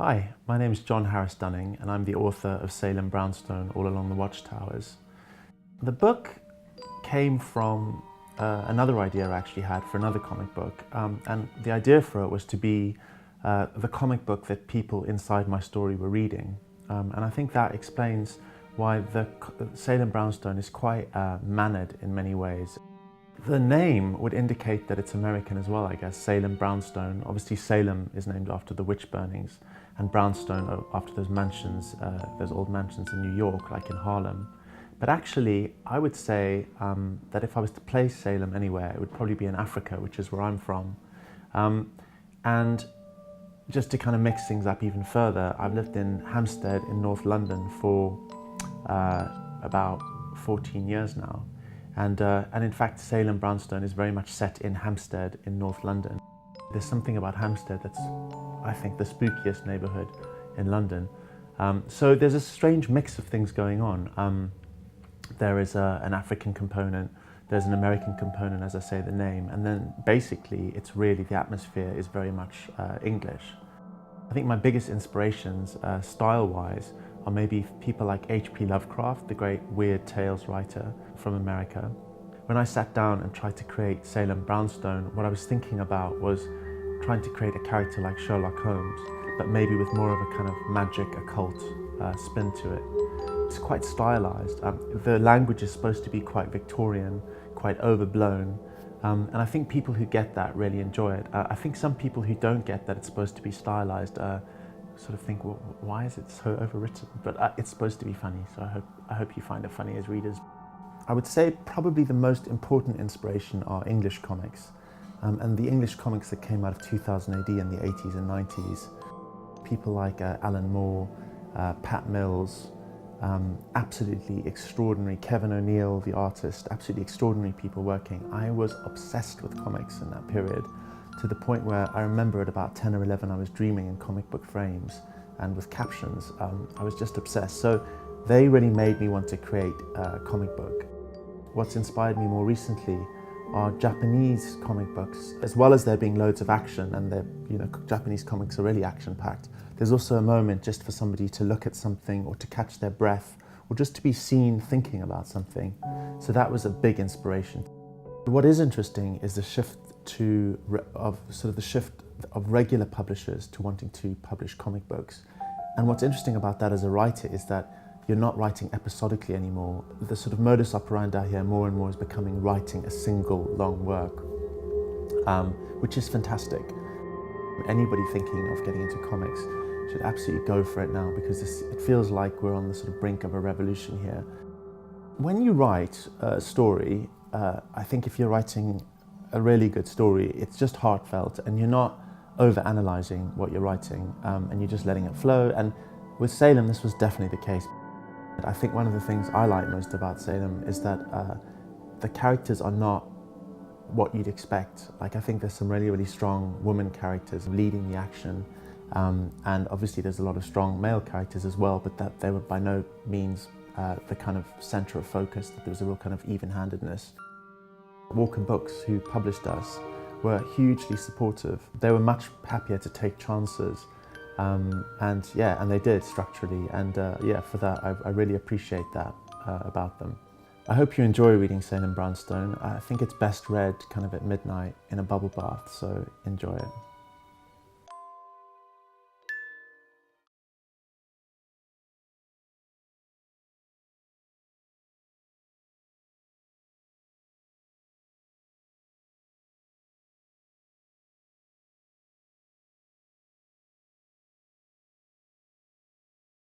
Hi, my name is John Harris Dunning and I'm the author of Salem Brownstone, Along the Watchtowers. The book came from another idea I actually had for another comic book, and the idea for it was to be the comic book that people inside my story were reading. And I think that explains why the Salem Brownstone is quite mannered in many ways. The name would indicate that it's American as well, I guess. Salem Brownstone. Obviously Salem is named after the witch burnings, and Brownstone after those mansions, those old mansions in New York, like in Harlem. But actually, I would say that if I was to place Salem anywhere, it would probably be in Africa, which is where I'm from. And just to kind of mix things up even further, I've lived in Hampstead in North London for about 14 years now. And in fact, Salem Brownstone is very much set in Hampstead in North London. There's something about Hampstead that's, I think, the spookiest neighbourhood in London. So there's a strange mix of things going on. There is an African component, there's an American component, as I say the name, and then basically it's really, the atmosphere is very much English. I think my biggest inspirations, style-wise, are maybe people like H.P. Lovecraft, the great weird tales writer from America. When I sat down and tried to create Salem Brownstone, what I was thinking about was trying to create a character like Sherlock Holmes, but maybe with more of a kind of magic, occult spin to it. It's quite stylized. The language is supposed to be quite Victorian, quite overblown, and I think people who get that really enjoy it. I think some people who don't get that it's supposed to be stylized sort of think, well, why is it so overwritten? But it's supposed to be funny, so I hope you find it funny as readers. I would say probably the most important inspiration are English comics, and the English comics that came out of 2000 AD in the 80s and 90s. People like Alan Moore, Pat Mills, absolutely extraordinary, Kevin O'Neill, the artist, absolutely extraordinary people working. I was obsessed with comics in that period, to the point where I remember at about 10 or 11 I was dreaming in comic book frames and with captions. I was just obsessed. So they really made me want to create a comic book. What's inspired me more recently are Japanese comic books. As well as there being loads of action, and Japanese comics are really action-packed, there's also a moment just for somebody to look at something or to catch their breath or just to be seen thinking about something. So that was a big inspiration. What is interesting is the shift of regular publishers to wanting to publish comic books. And what's interesting about that as a writer is that you're not writing episodically anymore. The sort of modus operandi here more and more is becoming writing a single long work, which is fantastic. Anybody thinking of getting into comics should absolutely go for it now, because it feels like we're on the sort of brink of a revolution here. When you write a story, I think if you're writing a really good story, it's just heartfelt and you're not over-analysing what you're writing, and you're just letting it flow. And with Salem, this was definitely the case. I think one of the things I like most about Salem is that the characters are not what you'd expect. Like, I think there's some really, really strong woman characters leading the action, and obviously there's a lot of strong male characters as well, but that they were by no means the kind of centre of focus, that there was a real kind of even-handedness. Walker Books, who published us, were hugely supportive. They were much happier to take chances, and they did structurally, and for that I really appreciate that about them. I hope you enjoy reading Salem Brownstone. I think it's best read kind of at midnight in a bubble bath, so enjoy it.